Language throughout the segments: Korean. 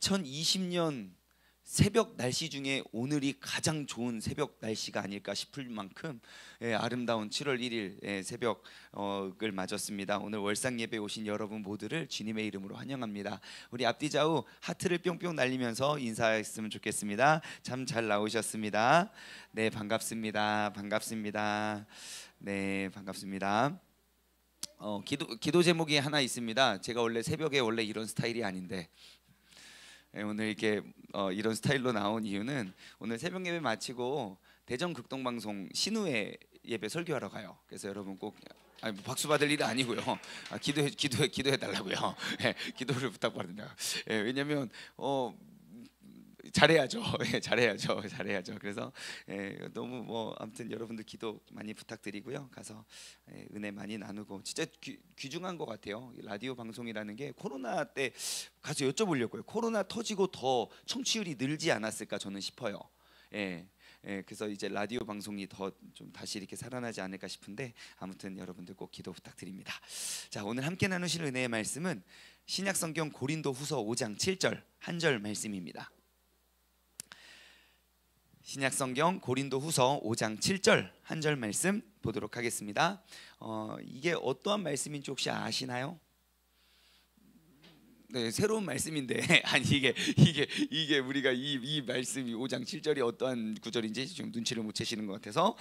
2020년 새벽 날씨 중에 오늘이 가장 좋은 새벽 날씨가 아닐까 싶을 만큼 아름다운 7월 1일 새벽을 맞았습니다. 오늘 월상 예배 오신 여러분 모두를 주님의 이름으로 환영합니다. 우리 앞뒤 좌우 하트를 뿅뿅 날리면서 인사했으면 좋겠습니다. 참 잘 나오셨습니다. 네, 반갑습니다. 반갑습니다. 네, 반갑습니다. 기도 제목이 하나 있습니다. 제가 원래 새벽에 원래 이런 스타일이 아닌데 오늘 이렇게 이런 스타일로 나온 이유는 오늘 새벽 예배 마치고 대전 극동방송 신우회 예배 설교하러 가요. 그래서 여러분 꼭 박수 받을 일은 아니고요. 기도해 달라고요. 기도를 부탁받는다. 왜냐면 잘해야죠. 잘해야죠. 그래서 너무 아무튼 여러분들 기도 많이 부탁드리고요. 가서 은혜 많이 나누고 진짜 귀중한 것 같아요. 라디오 방송이라는 게 코로나 때 가서 여쭤보려고요. 코로나 터지고 더 청취율이 늘지 않았을까 저는 싶어요. 그래서 이제 라디오 방송이 더 좀 다시 이렇게 살아나지 않을까 싶은데 아무튼 여러분들 꼭 기도 부탁드립니다. 자, 오늘 함께 나누실 은혜의 말씀은 신약성경 고린도후서 5장 7절 한 절 말씀입니다. 신약성경 고린도후서 5장 7절 한 절 말씀 보도록 하겠습니다. 이게 어떠한 말씀인지 혹시 아시나요? 네, 새로운 말씀인데 아니 이게 우리가 이 말씀이 5장 7절이 어떠한 구절인지 지금 눈치를 못 채시는 것 같아서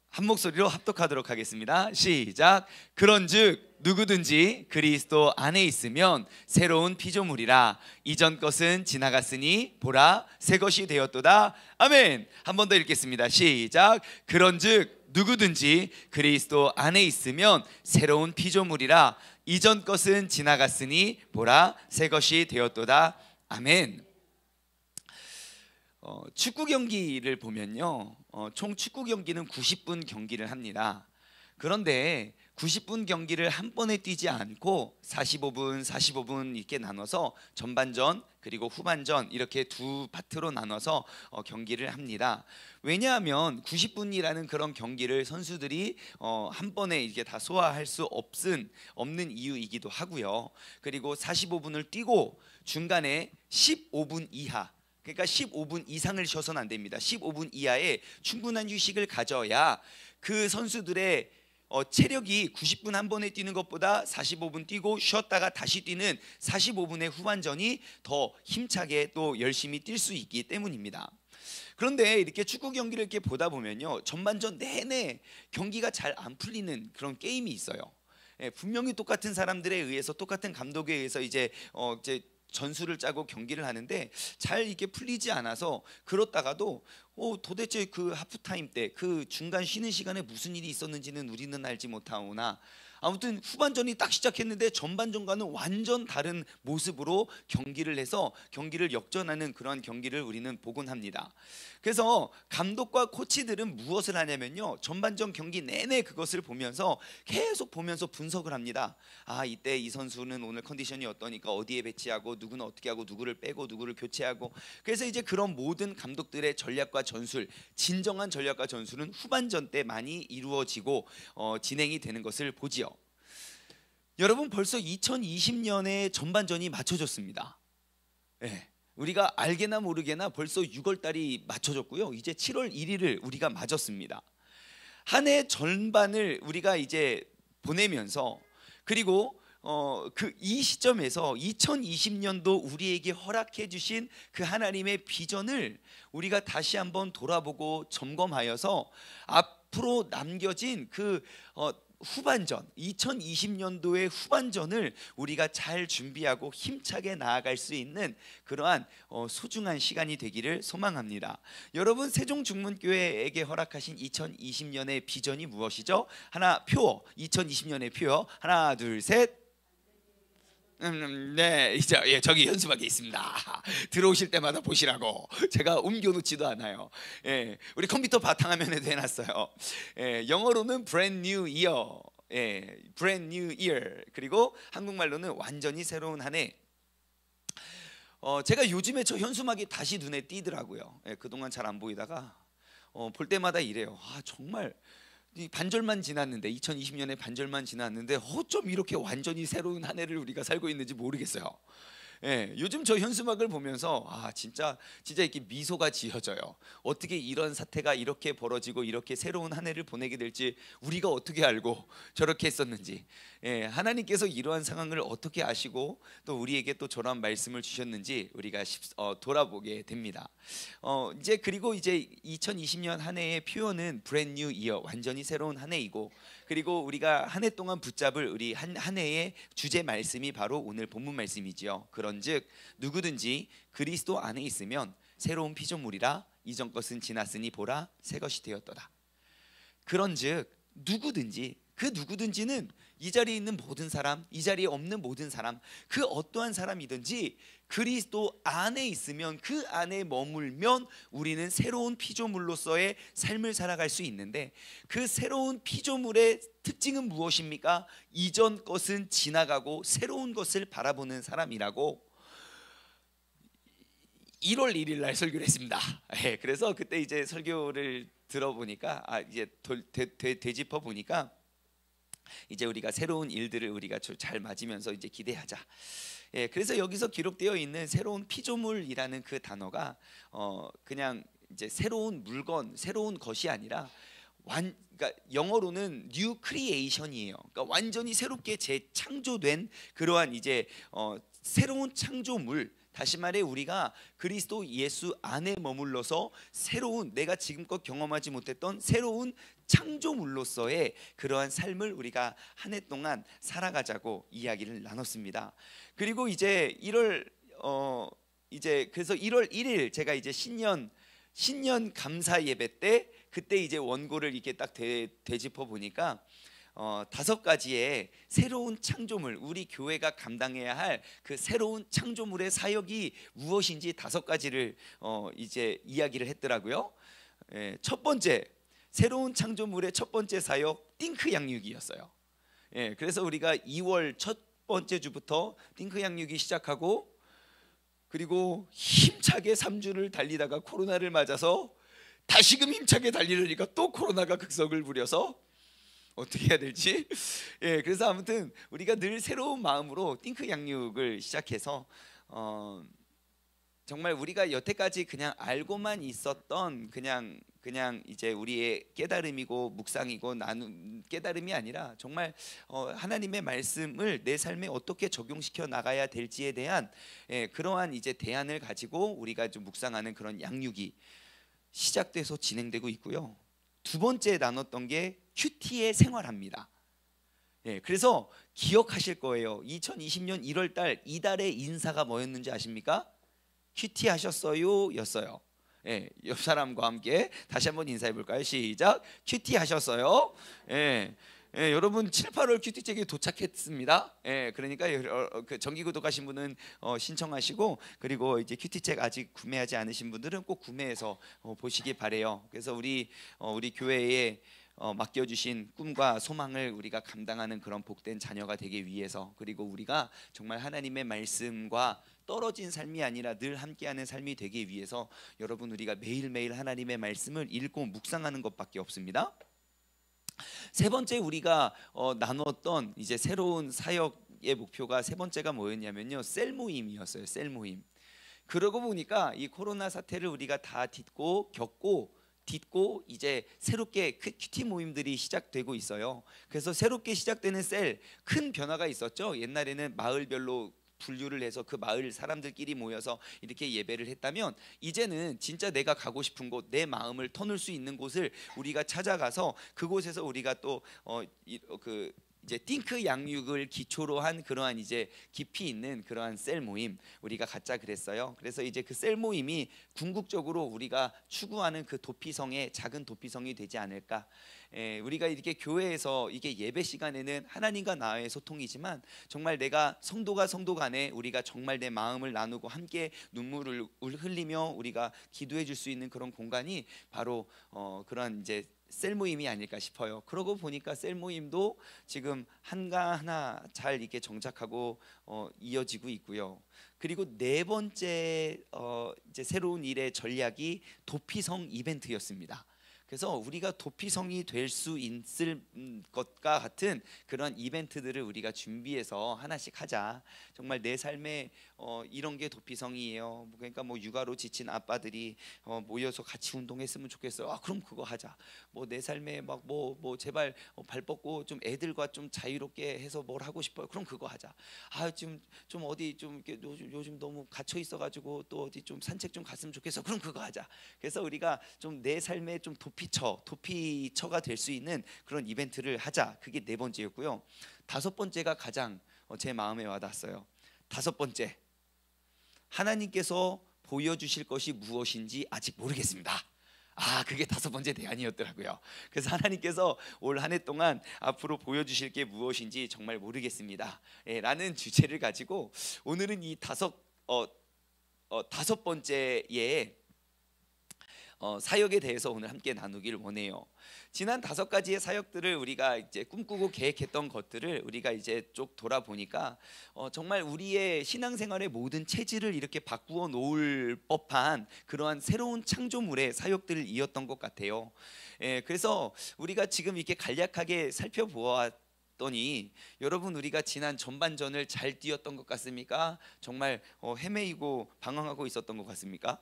한 목소리로 합독하도록 하겠습니다. 시작. 그런즉 누구든지 그리스도 안에 있으면 새로운 피조물이라 이전 것은 지나갔으니 보라 새 것이 되었도다. 아멘. 한 번 더 읽겠습니다. 시작. 그런즉 누구든지 그리스도 안에 있으면 새로운 피조물이라 이전 것은 지나갔으니 보라 새 것이 되었도다. 아멘. 축구 경기를 보면요, 총 축구 경기는 90분 경기를 합니다. 그런데 90분 경기를 한 번에 뛰지 않고 45분 이렇게 나눠서 전반전 그리고 후반전 이렇게 두 파트로 나눠서 경기를 합니다. 왜냐하면 90분이라는 그런 경기를 선수들이 한 번에 이렇게 다 소화할 수 없는 이유이기도 하고요. 그리고 45분을 뛰고 중간에 15분 이하, 그러니까 15분 이상을 쉬어서는 안 됩니다. 15분 이하의 충분한 휴식을 가져야 그 선수들의 체력이 90분 한 번에 뛰는 것보다 45분 뛰고 쉬었다가 다시 뛰는 45분의 후반전이 더 힘차게 또 열심히 뛸 수 있기 때문입니다. 그런데 이렇게 축구 경기를 이렇게 보다 보면요, 전반전 내내 경기가 잘 안 풀리는 그런 게임이 있어요. 분명히 똑같은 사람들에 의해서 똑같은 감독에 의해서 이제 전술을 짜고 경기를 하는데 잘 이게 풀리지 않아서 그렇다가도 도대체 그 하프타임 때 그 중간 쉬는 시간에 무슨 일이 있었는지는 우리는 알지 못하오나 아무튼 후반전이 딱 시작했는데 전반전과는 완전 다른 모습으로 경기를 해서 경기를 역전하는 그런 경기를 우리는 보곤 합니다. 그래서 감독과 코치들은 무엇을 하냐면요, 전반전 경기 내내 그것을 보면서 계속 보면서 분석을 합니다. 이때 이 선수는 오늘 컨디션이 어떠니까 어디에 배치하고 누구는 어떻게 하고 누구를 빼고 누구를 교체하고, 그래서 이제 그런 모든 감독들의 전략과 전술, 진정한 전략과 전술은 후반전 때 많이 이루어지고 진행이 되는 것을 보지요. 여러분, 벌써 2020년에 전반전이 맞춰졌습니다. 우리가 알게나 모르게나 벌써 6월달이 맞춰졌고요. 이제 7월 1일을 우리가 맞았습니다. 한 해 전반을 우리가 이제 보내면서, 그리고 이 시점에서 2020년도 우리에게 허락해 주신 그 하나님의 비전을 우리가 다시 한번 돌아보고 점검하여서 앞으로 남겨진 그 후반전, 2020년도의 후반전을 우리가 잘 준비하고 힘차게 나아갈 수 있는 그러한 소중한 시간이 되기를 소망합니다. 여러분, 세종중문교회에게 허락하신 2020년의 비전이 무엇이죠? 2020년의 표요. 하나, 둘, 셋. 네, 이제 저기 현수막에 있습니다. 들어오실 때마다 보시라고 제가 옮겨놓지도 않아요. 우리 컴퓨터 바탕화면에도 해놨어요. 영어로는 brand new year, brand new year. 그리고 한국말로는 완전히 새로운 한 해. 제가 요즘에 저 현수막이 다시 눈에 띄더라고요. 그동안 잘 안 보이다가 볼 때마다 이래요. 정말 이 반절만 지났는데 2020년에 반절만 지났는데 어쩜 이렇게 완전히 새로운 한 해를 우리가 살고 있는지 모르겠어요. 예, 요즘 저 현수막을 보면서 진짜 이렇게 미소가 지어져요. 어떻게 이런 사태가 이렇게 벌어지고 이렇게 새로운 한 해를 보내게 될지 우리가 어떻게 알고 저렇게 했었는지, 하나님께서 이러한 상황을 어떻게 아시고 또 우리에게 또 저런 말씀을 주셨는지 우리가 돌아보게 됩니다. 그리고 이제 2020년 한 해의 표현은 brand new year, 완전히 새로운 한 해이고, 그리고 우리가 한 해 동안 붙잡을 우리 한 해의 주제 말씀이 바로 오늘 본문 말씀이지요. 그런즉 누구든지 그리스도 안에 있으면 새로운 피조물이라, 이전 것은 지났으니 보라 새 것이 되었도다. 그런즉 누구든지, 그 누구든지는 이 자리에 있는 모든 사람, 이 자리에 없는 모든 사람, 그 어떠한 사람이든지 그리스도 안에 있으면, 그 안에 머물면 우리는 새로운 피조물로서의 삶을 살아갈 수 있는데, 그 새로운 피조물의 특징은 무엇입니까? 이전 것은 지나가고 새로운 것을 바라보는 사람이라고 1월 1일 날 설교를 했습니다. 그래서 그때 이제 설교를 들어보니까 이제 되짚어 보니까 이제 우리가 새로운 일들을 우리가 잘 맞으면서 이제 기대하자. 그래서 여기서 기록되어 있는 새로운 피조물이라는 그 단어가 그냥 이제 새로운 물건, 새로운 것이 아니라 그러니까 영어로는 new creation이에요. 그러니까 완전히 새롭게 재창조된 그러한 이제 새로운 창조물. 다시 말해 우리가 그리스도 예수 안에 머물러서 새로운, 내가 지금껏 경험하지 못했던 새로운 창조물로서의 그러한 삶을 우리가 한 해 동안 살아가자고 이야기를 나눴습니다. 그리고 이제 그래서 1월 1일 제가 이제 신년 감사 예배 때 그때 이제 원고를 이렇게 딱 되짚어 보니까 5가지의 새로운 창조물, 우리 교회가 감당해야 할 그 새로운 창조물의 사역이 무엇인지 5가지를 이제 이야기를 했더라고요. 첫 번째, 새로운 창조물의 첫 번째 사역, 띵크 양육이었어요. 그래서 우리가 2월 첫 번째 주부터 띵크 양육이 시작하고, 그리고 힘차게 3주를 달리다가 코로나를 맞아서 다시금 힘차게 달리려니까 또 코로나가 극성을 부려서 어떻게 해야 될지. 그래서 아무튼 우리가 늘 새로운 마음으로 띵크 양육을 시작해서 정말 우리가 여태까지 그냥 알고만 있었던 그냥 이제 우리의 깨달음이고 묵상이고 나눈 깨달음이 아니라 정말 하나님의 말씀을 내 삶에 어떻게 적용시켜 나가야 될지에 대한 그러한 이제 대안을 가지고 우리가 좀 묵상하는 그런 양육이 시작돼서 진행되고 있고요. 두 번째 나눴던 게 큐티의 생활합니다. 그래서 기억하실 거예요. 2020년 1월 달 이달의 인사가 뭐였는지 아십니까? 큐티 하셨어요? 였어요. 옆 사람과 함께 다시 한번 인사해 볼까요? 시작. 큐티 하셨어요? 여러분 7, 8월 큐티책이 도착했습니다. 그러니까 그 정기 구독하신 분은 신청하시고, 그리고 이제 큐티책 아직 구매하지 않으신 분들은 꼭 구매해서 보시기 바래요. 그래서 우리 교회에 맡겨주신 꿈과 소망을 우리가 감당하는 그런 복된 자녀가 되기 위해서, 그리고 우리가 정말 하나님의 말씀과 떨어진 삶이 아니라 늘 함께하는 삶이 되기 위해서 여러분 우리가 매일매일 하나님의 말씀을 읽고 묵상하는 것밖에 없습니다. 세 번째 우리가 나눴던 이제 새로운 사역의 목표가, 세 번째가 뭐였냐면요, 셀 모임이었어요. 셀 모임. 그러고 보니까 이 코로나 사태를 우리가 다 겪고 이제 새롭게 큐티 모임들이 시작되고 있어요. 그래서 새롭게 시작되는 셀, 큰 변화가 있었죠. 옛날에는 마을별로 분류를 해서 그 마을 사람들끼리 모여서 이렇게 예배를 했다면, 이제는 진짜 내가 가고 싶은 곳, 내 마음을 터놓을 수 있는 곳을 우리가 찾아가서 그곳에서 우리가 또 이제 띵크 양육을 기초로 한 그러한 이제 깊이 있는 그러한 셀 모임 우리가 갖자 그랬어요. 그래서 이제 그 셀 모임이 궁극적으로 우리가 추구하는 그 도피성의 작은 도피성이 되지 않을까. 우리가 이렇게 교회에서 이게 예배 시간에는 하나님과 나의 소통이지만, 정말 내가 성도가 성도 간에 우리가 정말 내 마음을 나누고 함께 눈물을 흘리며 우리가 기도해 줄 수 있는 그런 공간이 바로 그런 이제 셀 모임이 아닐까 싶어요. 그러고 보니까 셀 모임도 지금 하나 잘 이렇게 정착하고 이어지고 있고요. 그리고 네 번째 이제 새로운 일의 전략이 도피성 이벤트였습니다. 그래서 우리가 도피성이 될 수 있을 것과 같은 그런 이벤트들을 우리가 준비해서 하나씩 하자. 정말 내 삶에 이런 게 도피성이에요. 그러니까 뭐 육아로 지친 아빠들이 모여서 같이 운동했으면 좋겠어요. 아, 그럼 그거 하자. 뭐 내 삶에 막 뭐 제발 발 뻗고 좀 애들과 좀 자유롭게 해서 뭘 하고 싶어요. 그럼 그거 하자. 아, 좀 어디 좀 이렇게 요즘 너무 갇혀 있어가지고 또 어디 좀 산책 좀 갔으면 좋겠어. 그럼 그거 하자. 그래서 우리가 좀 내 삶에 좀 도피처가 될 수 있는 그런 이벤트를 하자. 그게 네 번째였고요. 다섯 번째가 가장 제 마음에 와닿았어요. 다섯 번째, 하나님께서 보여주실 것이 무엇인지 아직 모르겠습니다. 아, 그게 다섯 번째 대안이었더라고요. 그래서 하나님께서 올 한 해 동안 앞으로 보여주실 게 무엇인지 정말 모르겠습니다. 라는 주제를 가지고 오늘은 이 다섯 번째의 사역에 대해서 오늘 함께 나누기를 원해요. 지난 다섯 가지의 사역들을 우리가 이제 꿈꾸고 계획했던 것들을 우리가 이제 쭉 돌아보니까 정말 우리의 신앙생활의 모든 체질을 이렇게 바꾸어 놓을 법한 그러한 새로운 창조물의 사역들을 이었던 것 같아요. 그래서 우리가 지금 이렇게 간략하게 살펴보았더니 여러분, 우리가 지난 전반전을 잘 뛰었던 것 같습니까? 정말 헤매이고 방황하고 있었던 것 같습니까?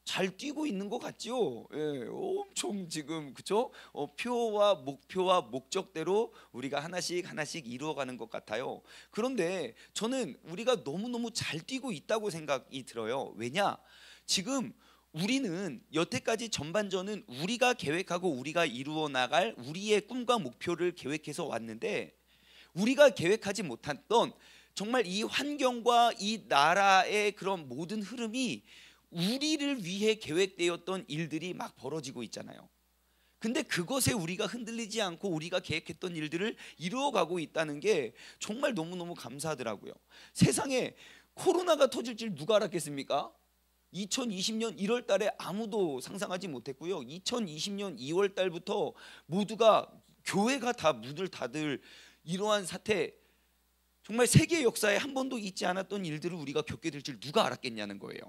잘 뛰고 있는 것 같죠? 엄청 지금 그죠? 표와 목표와 목적대로 우리가 하나씩 이루어가는 것 같아요. 그런데 저는 우리가 너무너무 잘 뛰고 있다고 생각이 들어요. 왜냐? 지금 우리는 여태까지 전반전은 우리가 계획하고 우리가 이루어 나갈 우리의 꿈과 목표를 계획해서 왔는데, 우리가 계획하지 못했던 정말 이 환경과 이 나라의 그런 모든 흐름이 우리를 위해 계획되었던 일들이 막 벌어지고 있잖아요. 근데 그것에 우리가 흔들리지 않고 우리가 계획했던 일들을 이루어가고 있다는 게 정말 너무너무 감사하더라고요. 세상에 코로나가 터질 줄 누가 알았겠습니까? 2020년 1월 달에 아무도 상상하지 못했고요. 2020년 2월 달부터 모두가 교회가 다 문을 닫을 이러한 사태, 정말 세계 역사에 한 번도 있지 않았던 일들을 우리가 겪게 될 줄 누가 알았겠냐는 거예요.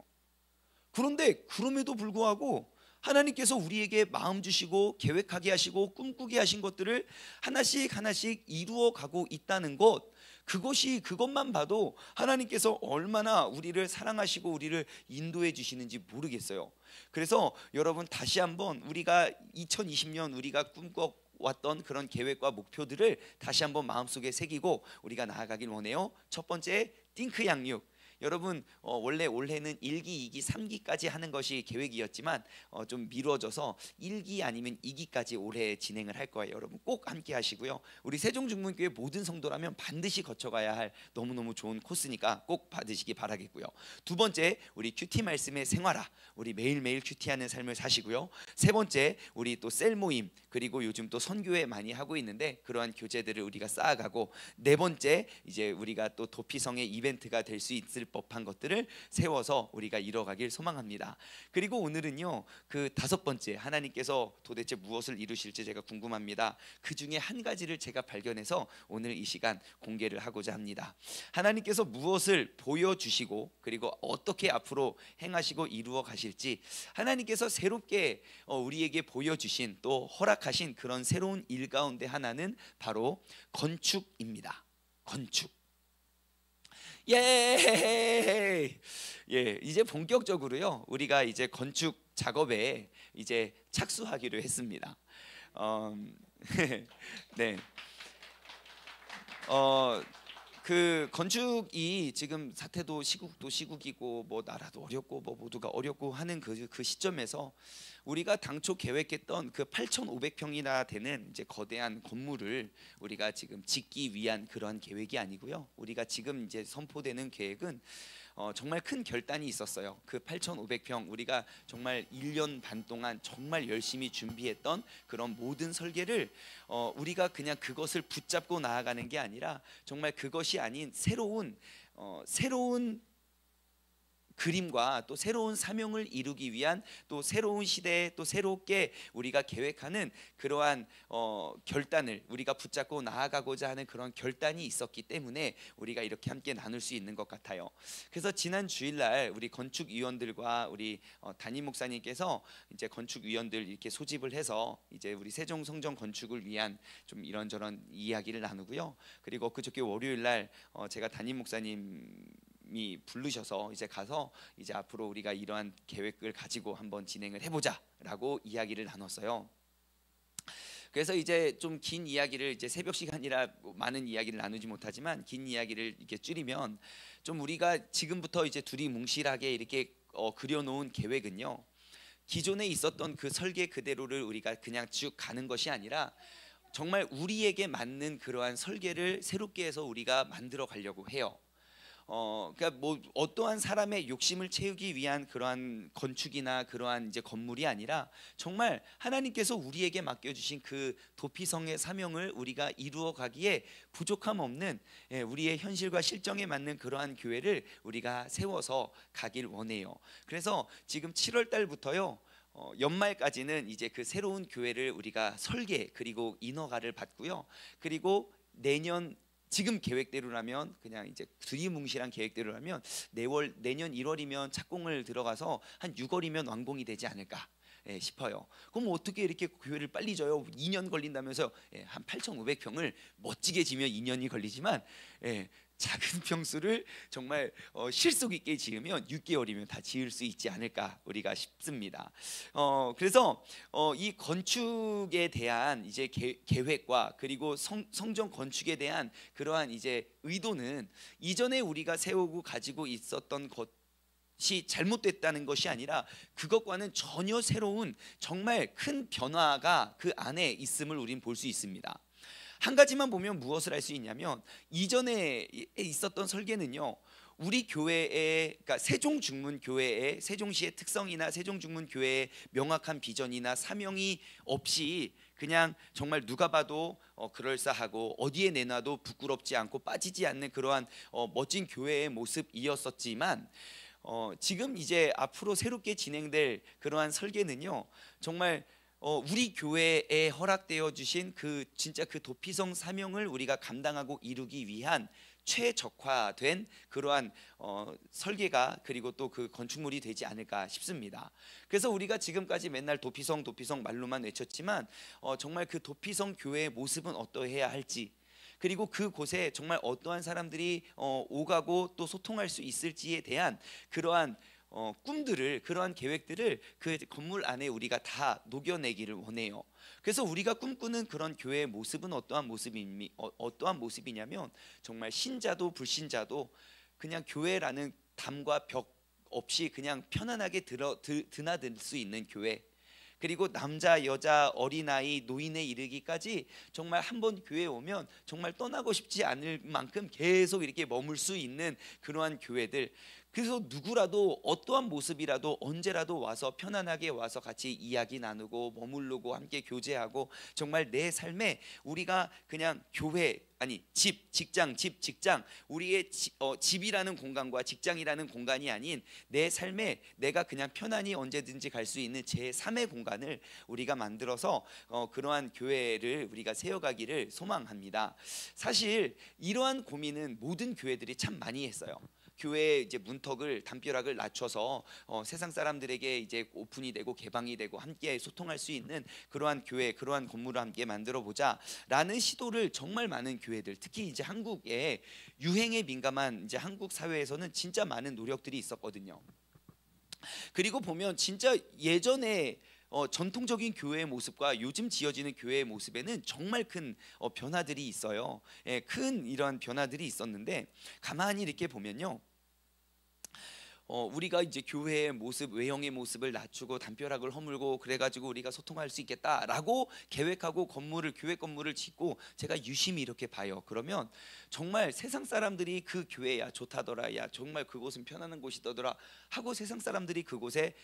그런데 그럼에도 불구하고 하나님께서 우리에게 마음 주시고 계획하게 하시고 꿈꾸게 하신 것들을 하나씩 이루어 가고 있다는 것, 그것만 봐도 하나님께서 얼마나 우리를 사랑하시고 우리를 인도해 주시는지 모르겠어요. 그래서 여러분, 다시 한번 우리가 2020년 우리가 꿈꿔왔던 그런 계획과 목표들을 다시 한번 마음속에 새기고 우리가 나아가길 원해요. 첫 번째, 띵크 양육. 여러분, 원래 올해는 1기, 2기, 3기까지 하는 것이 계획이었지만 좀 미뤄져서 1기 아니면 2기까지 올해 진행을 할 거예요. 여러분 꼭 함께 하시고요. 우리 세종중문교회 모든 성도라면 반드시 거쳐가야 할 너무너무 좋은 코스니까 꼭 받으시기 바라겠고요. 두 번째, 우리 큐티 말씀의 생활화. 우리 매일매일 큐티하는 삶을 사시고요. 세 번째, 우리 또 셀 모임, 그리고 요즘 또 선교회 많이 하고 있는데 그러한 교재들을 우리가 쌓아가고, 네 번째, 이제 우리가 또 도피성의 이벤트가 될 수 있을 법한 것들을 세워서 우리가 이뤄가길 소망합니다. 그리고 오늘은요, 그 다섯 번째, 하나님께서 도대체 무엇을 이루실지 제가 궁금합니다. 그 중에 한 가지를 제가 발견해서 오늘 이 시간 공개를 하고자 합니다. 하나님께서 무엇을 보여주시고 그리고 어떻게 앞으로 행하시고 이루어 가실지, 하나님께서 새롭게 우리에게 보여주신 또 허락하신 그런 새로운 일 가운데 하나는 바로 건축입니다. 건축. 이제 본격적으로요, 우리가 이제 건축 작업에 이제 착수하기로 했습니다. 네. 그 건축이 지금 사태도 시국도 시국이고 뭐 나라도 어렵고 뭐 모두가 어렵고 하는 그 시점에서 우리가 당초 계획했던 그 8,500평이나 되는 이제 거대한 건물을 우리가 지금 짓기 위한 그러한 계획이 아니고요. 우리가 지금 이제 선포되는 계획은 정말 큰 결단이 있었어요. 그 8,500평 우리가 정말 1년 반 동안 정말 열심히 준비했던 그런 모든 설계를 우리가 그냥 그것을 붙잡고 나아가는 게 아니라 정말 그것이 아닌 새로운 그림과 또 새로운 사명을 이루기 위한 또 새로운 시대에 또 새롭게 우리가 계획하는 그러한 결단을 우리가 붙잡고 나아가고자 하는 그런 결단이 있었기 때문에 우리가 이렇게 함께 나눌 수 있는 것 같아요. 그래서 지난 주일날 우리 건축위원들과 우리 담임 목사님께서 이제 건축위원들 이렇게 소집을 해서 이제 우리 세종 성전 건축을 위한 좀 이런저런 이야기를 나누고요. 그리고 그저께 월요일날 제가 담임 목사님이 부르셔서 이제 가서 이제 앞으로 우리가 이러한 계획을 가지고 한번 진행을 해보자라고 이야기를 나눴어요. 그래서 이제 좀 긴 이야기를 이제 새벽 시간이라 많은 이야기를 나누지 못하지만 긴 이야기를 이렇게 줄이면 좀 우리가 지금부터 이제 두리뭉실하게 이렇게 그려놓은 계획은요, 기존에 있었던 그 설계 그대로를 우리가 그냥 쭉 가는 것이 아니라 정말 우리에게 맞는 그러한 설계를 새롭게 해서 우리가 만들어 가려고 해요. 그러니까 뭐 어떠한 사람의 욕심을 채우기 위한 그러한 건축이나 그러한 이제 건물이 아니라 정말 하나님께서 우리에게 맡겨주신 그 도피성의 사명을 우리가 이루어 가기에 부족함 없는 우리의 현실과 실정에 맞는 그러한 교회를 우리가 세워서 가길 원해요. 그래서 지금 7월 달부터요, 연말까지는 이제 그 새로운 교회를 우리가 설계 그리고 인허가를 받고요. 그리고 내년 지금 계획대로라면 그냥 이제 두리뭉실한 계획대로라면 내년 1월이면 착공을 들어가서 한 6월이면 완공이 되지 않을까 싶어요. 그럼 어떻게 이렇게 교회를 빨리 져요? 2년 걸린다면서요? 한 8,500평을 멋지게 지면 2년이 걸리지만 작은 평수를 정말 실속 있게 지으면 6개월이면 다 지을 수 있지 않을까 우리가 싶습니다. 그래서 이 건축에 대한 이제 계획과 그리고 성전 건축에 대한 그러한 이제 의도는 이전에 우리가 세우고 가지고 있었던 것이 잘못됐다는 것이 아니라 그것과는 전혀 새로운 정말 큰 변화가 그 안에 있음을 우리는 볼 수 있습니다. 한 가지만 보면 무엇을 할 수 있냐면 이전에 있었던 설계는요, 우리 교회의 그러니까 세종중문교회의 세종시의 특성이나 세종중문교회의 명확한 비전이나 사명이 없이 그냥 정말 누가 봐도 그럴싸하고 어디에 내놔도 부끄럽지 않고 빠지지 않는 그러한 멋진 교회의 모습이었었지만 지금 이제 앞으로 새롭게 진행될 그러한 설계는요, 정말 우리 교회에 허락되어 주신 그 진짜 그 도피성 사명을 우리가 감당하고 이루기 위한 최적화된 그러한 설계가 그리고 또 그 건축물이 되지 않을까 싶습니다. 그래서 우리가 지금까지 맨날 도피성 말로만 외쳤지만 정말 그 도피성 교회의 모습은 어떠해야 할지, 그리고 그곳에 정말 어떠한 사람들이 오가고 또 소통할 수 있을지에 대한 그러한 꿈들을, 그러한 계획들을 그 건물 안에 우리가 다 녹여내기를 원해요. 그래서 우리가 꿈꾸는 그런 교회의 모습은 어떠한 모습이냐면 정말 신자도 불신자도 그냥 교회라는 담과 벽 없이 그냥 편안하게 드나들 수 있는 교회, 그리고 남자, 여자, 어린아이, 노인에 이르기까지 정말 한번 교회에 오면 정말 떠나고 싶지 않을 만큼 계속 이렇게 머물 수 있는 그러한 교회들. 그래서 누구라도 어떠한 모습이라도 언제라도 와서 편안하게 와서 같이 이야기 나누고 머무르고 함께 교제하고 정말 내 삶에 우리가 그냥 교회 아니 직장 우리의 집이라는 공간과 직장이라는 공간이 아닌 내 삶에 내가 그냥 편안히 언제든지 갈 수 있는 제3의 공간을 우리가 만들어서 그러한 교회를 우리가 세워가기를 소망합니다. 사실 이러한 고민은 모든 교회들이 참 많이 했어요. 교회의 이제 문턱을 담벼락을 낮춰서 세상 사람들에게 이제 오픈이 되고 개방이 되고 함께 소통할 수 있는 그러한 교회, 그러한 건물을 함께 만들어 보자라는 시도를 정말 많은 교회들, 특히 이제 한국의 유행에 민감한 이제 한국 사회에서는 진짜 많은 노력들이 있었거든요. 그리고 보면 진짜 예전에 전통적인 교회의 모습과 요즘 지어지는 교회의 모습에는 정말 큰 변화들이 있어요. 큰 이러한 변화들이 있었는데 가만히 이렇게 보면요, 우리가 이제 교회의 모습, 외형의 모습을 낮추고 담벼락을 허물고 그래가지고 우리가 소통할 수 있겠다라고 계획하고 교회 건물을 짓고 제가 유심히 이렇게 봐요. 그러면 정말 세상 사람들이 그 교회야 좋다더라, 야 정말 그곳은 편안한 곳이더라 하고 세상 사람들이 그곳에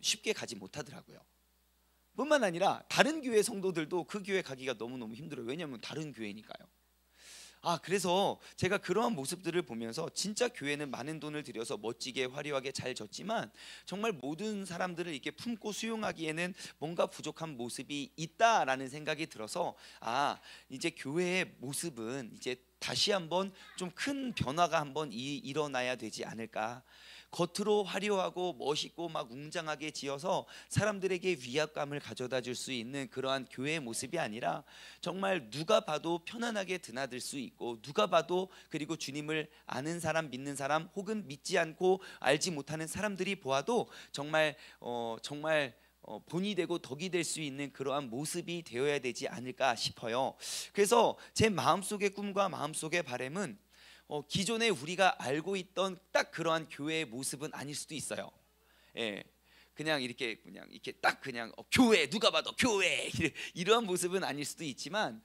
쉽게 가지 못하더라고요. 뿐만 아니라 다른 교회 성도들도 그 교회 가기가 너무너무 힘들어요. 왜냐하면 다른 교회니까요. 그래서 제가 그러한 모습들을 보면서 진짜 교회는 많은 돈을 들여서 멋지게 화려하게 잘 졌지만 정말 모든 사람들을 이렇게 품고 수용하기에는 뭔가 부족한 모습이 있다라는 생각이 들어서 이제 교회의 모습은 이제 다시 한번 좀 큰 변화가 한번 일어나야 되지 않을까. 겉으로 화려하고 멋있고 막 웅장하게 지어서 사람들에게 위압감을 가져다 줄 수 있는 그러한 교회의 모습이 아니라 정말 누가 봐도 편안하게 드나들 수 있고, 누가 봐도 그리고 주님을 아는 사람, 믿는 사람, 혹은 믿지 않고 알지 못하는 사람들이 보아도 정말 본이 되고 덕이 될 수 있는 그러한 모습이 되어야 되지 않을까 싶어요. 그래서 제 마음속의 꿈과 마음속의 바람은 기존에 우리가 알고 있던 딱 그러한 교회의 모습은 아닐 수도 있어요. 예, 그냥 이렇게 딱 그냥 교회, 누가 봐도 교회 이러한 모습은 아닐 수도 있지만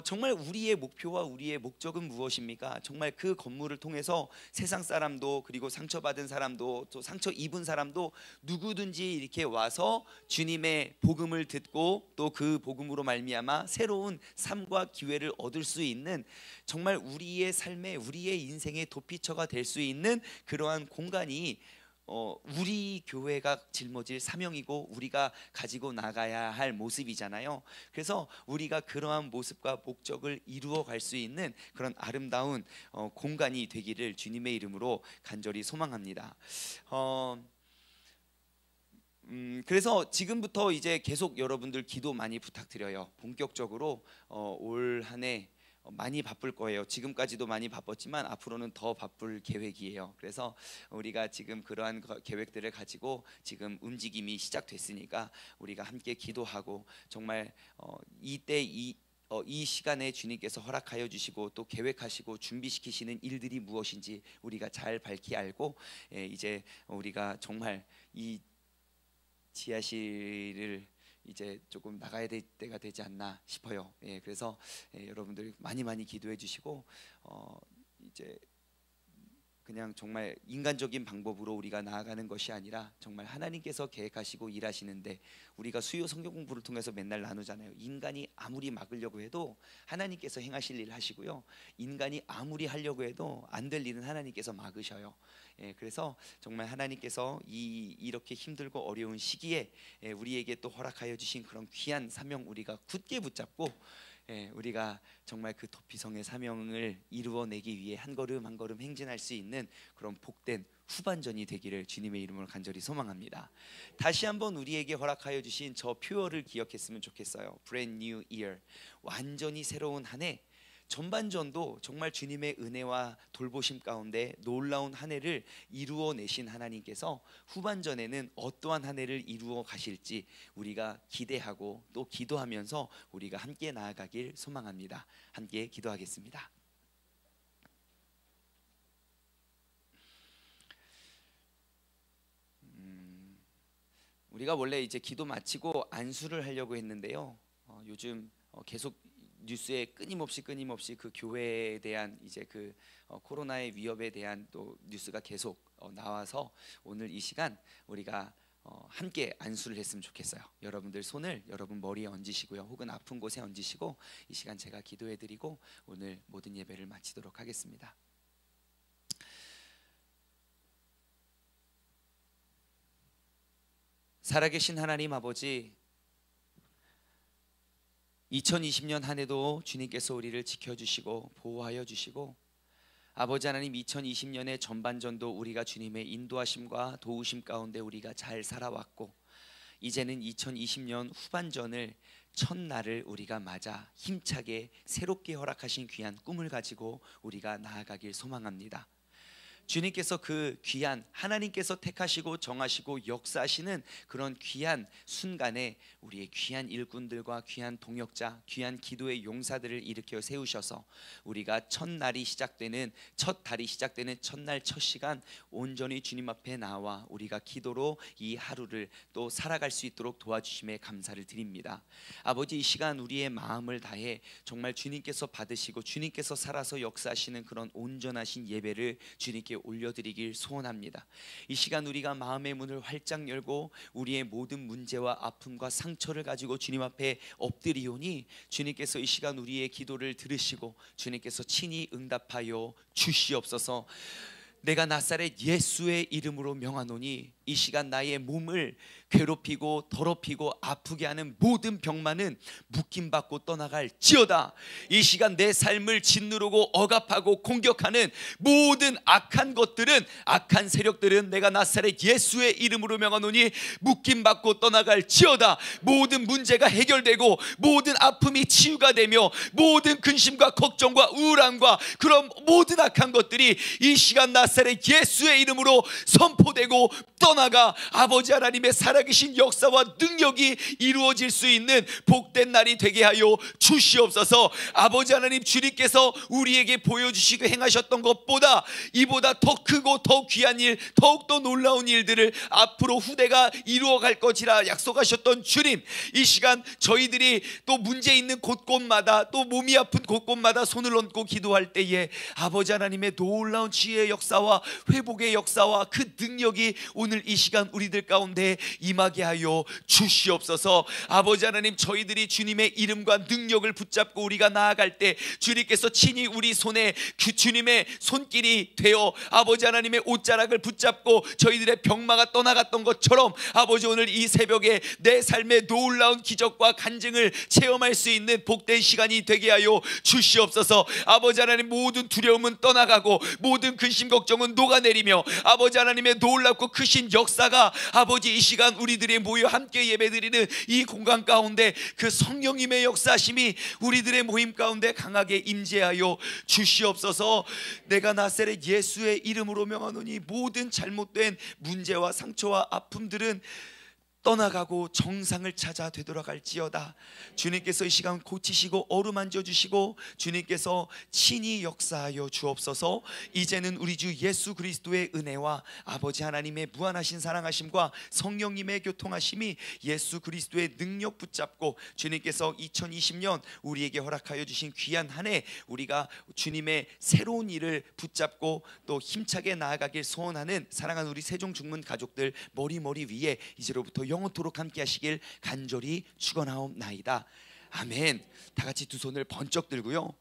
정말 우리의 목표와 우리의 목적은 무엇입니까? 정말 그 건물을 통해서 세상 사람도, 그리고 상처받은 사람도, 또 상처 입은 사람도 누구든지 이렇게 와서 주님의 복음을 듣고 또 그 복음으로 말미암아 새로운 삶과 기회를 얻을 수 있는, 정말 우리의 삶에, 우리의 인생의 도피처가 될 수 있는 그러한 공간이 우리 교회가 짊어질 사명이고 우리가 가지고 나가야 할 모습이잖아요. 그래서 우리가 그러한 모습과 목적을 이루어 갈 수 있는 그런 아름다운 공간이 되기를 주님의 이름으로 간절히 소망합니다. 그래서 지금부터 이제 계속 여러분들 기도 많이 부탁드려요. 본격적으로 올 한 해 많이 바쁠 거예요. 지금까지도 많이 바빴지만 앞으로는 더 바쁠 계획이에요. 그래서 우리가 지금 그러한 계획들을 가지고 지금 움직임이 시작됐으니까 우리가 함께 기도하고, 정말 이때 이 시간에 주님께서 허락하여 주시고 또 계획하시고 준비시키시는 일들이 무엇인지 우리가 잘 밝히 알고, 이제 우리가 정말 이 지하실을 이제 조금 나가야 될 때가 되지 않나 싶어요. 그래서 여러분들 많이 기도해 주시고, 이제 그냥 정말 인간적인 방법으로 우리가 나아가는 것이 아니라 정말 하나님께서 계획하시고 일하시는데, 우리가 수요 성경 공부를 통해서 맨날 나누잖아요. 인간이 아무리 막으려고 해도 하나님께서 행하실 일 하시고요, 인간이 아무리 하려고 해도 안 될 일은 하나님께서 막으셔요. 그래서 정말 하나님께서 이렇게 힘들고 어려운 시기에 우리에게 또 허락하여 주신 그런 귀한 사명 우리가 굳게 붙잡고, 우리가 정말 그 도피성의 사명을 이루어내기 위해 한 걸음 한 걸음 행진할 수 있는 그런 복된 후반전이 되기를 주님의 이름으로 간절히 소망합니다. 다시 한번 우리에게 허락하여 주신 저 표어를 기억했으면 좋겠어요. Brand new year, 완전히 새로운 한 해. 전반전도 정말 주님의 은혜와 돌보심 가운데 놀라운 한 해를 이루어내신 하나님께서 후반전에는 어떠한 한 해를 이루어 가실지 우리가 기대하고 또 기도하면서 우리가 함께 나아가길 소망합니다. 함께 기도하겠습니다. 우리가 원래 이제 기도 마치고 안수를 하려고 했는데요. 요즘 계속 뉴스에 끊임없이 그 교회에 대한 이제 그 코로나의 위협에 대한 또 뉴스가 계속 나와서 오늘 이 시간 우리가 함께 안수를 했으면 좋겠어요. 여러분들 손을 여러분 머리에 얹으시고요, 혹은 아픈 곳에 얹으시고 이 시간 제가 기도해드리고 오늘 모든 예배를 마치도록 하겠습니다. 살아계신 하나님 아버지, 2020년 한 해도 주님께서 우리를 지켜주시고 보호하여 주시고, 아버지 하나님 2020년의 전반전도 우리가 주님의 인도하심과 도우심 가운데 우리가 잘 살아왔고, 이제는 2020년 후반전을 첫날을 우리가 맞아 힘차게 새롭게 허락하신 귀한 꿈을 가지고 우리가 나아가길 소망합니다. 주님께서 그 귀한, 하나님께서 택하시고 정하시고 역사하시는 그런 귀한 순간에 우리의 귀한 일꾼들과 귀한 동역자, 귀한 기도의 용사들을 일으켜 세우셔서 우리가 첫달이 시작되는 첫날 첫 시간 온전히 주님 앞에 나와 우리가 기도로 이 하루를 또 살아갈 수 있도록 도와주심에 감사를 드립니다. 아버지, 이 시간 우리의 마음을 다해 정말 주님께서 받으시고 주님께서 살아서 역사하시는 그런 온전하신 예배를 주님께 주님께 올려드리길 소원합니다. 이 시간 우리가 마음의 문을 활짝 열고 우리의 모든 문제와 아픔과 상처를 가지고 주님 앞에 엎드리오니 주님께서 이 시간 우리의 기도를 들으시고 주님께서 친히 응답하여 주시옵소서. 내가 나사렛 예수의 이름으로 명하노니 이 시간 나의 몸을 괴롭히고 더럽히고 아프게 하는 모든 병만은 묶임받고 떠나갈지어다. 이 시간 내 삶을 짓누르고 억압하고 공격하는 모든 악한 것들은, 악한 세력들은 내가 나사렛 예수의 이름으로 명하노니 묶임받고 떠나갈지어다. 모든 문제가 해결되고 모든 아픔이 치유가 되며 모든 근심과 걱정과 우울함과 그런 모든 악한 것들이 이 시간 나사렛 예수의 이름으로 선포되고 떠나가 아버지 하나님의 살아계신 역사와 능력이 이루어질 수 있는 복된 날이 되게 하여 주시옵소서. 아버지 하나님, 주님께서 우리에게 보여주시고 행하셨던 것보다 이보다 더 크고 더 귀한 일, 더욱더 놀라운 일들을 앞으로 후대가 이루어갈 것이라 약속하셨던 주님, 이 시간 저희들이 또 문제 있는 곳곳마다 또 몸이 아픈 곳곳마다 손을 얹고 기도할 때에 아버지 하나님의 놀라운 지혜의 역사와 회복의 역사와 그 능력이 오늘 이 시간 우리들 가운데 임하게 하여 주시옵소서. 아버지 하나님, 저희들이 주님의 이름과 능력을 붙잡고 우리가 나아갈 때 주님께서 친히 우리 손에 그 주님의 손길이 되어 아버지 하나님의 옷자락을 붙잡고 저희들의 병마가 떠나갔던 것처럼 아버지, 오늘 이 새벽에 내 삶의 놀라운 기적과 간증을 체험할 수 있는 복된 시간이 되게 하여 주시옵소서. 아버지 하나님, 모든 두려움은 떠나가고 모든 근심 걱정은 녹아내리며 아버지 하나님의 놀랍고 크신 역사가 아버지 이 시간 우리들이 모여 함께 예배드리는 이 공간 가운데 그 성령님의 역사심이 우리들의 모임 가운데 강하게 임재하여 주시옵소서. 내가 나사렛 예수의 이름으로 명하노니 모든 잘못된 문제와 상처와 아픔들은 떠나가고 정상을 찾아 되돌아갈지어다. 주님께서 이 시간 고치시고 어루만져 주시고 주님께서 친히 역사하여 주옵소서. 이제는 우리 주 예수 그리스도의 은혜와 아버지 하나님의 무한하신 사랑하심과 성령님의 교통하심이 예수 그리스도의 능력 붙잡고 주님께서 2020년 우리에게 허락하여 주신 귀한 한 해 우리가 주님의 새로운 일을 붙잡고 또 힘차게 나아가길 소원하는 사랑하는 우리 세종 중문 가족들 머리 위에 이제로부터 영원토록 함께 하시길 간절히 축원하옵나이다. 아멘. 다 같이 두 손을 번쩍 들고요,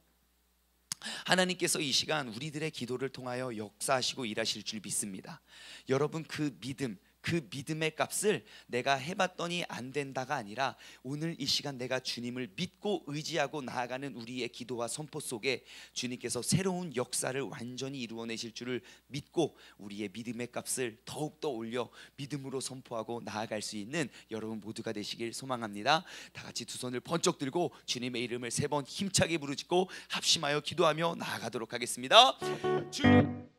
하나님께서 이 시간 우리들의 기도를 통하여 역사하시고 일하실 줄 믿습니다. 여러분, 그 믿음, 그 믿음의 값을 내가 해봤더니 안 된다가 아니라 오늘 이 시간 내가 주님을 믿고 의지하고 나아가는 우리의 기도와 선포 속에 주님께서 새로운 역사를 완전히 이루어내실 줄을 믿고 우리의 믿음의 값을 더욱더 올려 믿음으로 선포하고 나아갈 수 있는 여러분 모두가 되시길 소망합니다. 다 같이 두 손을 번쩍 들고 주님의 이름을 3번 힘차게 부르짖고 합심하여 기도하며 나아가도록 하겠습니다. 주님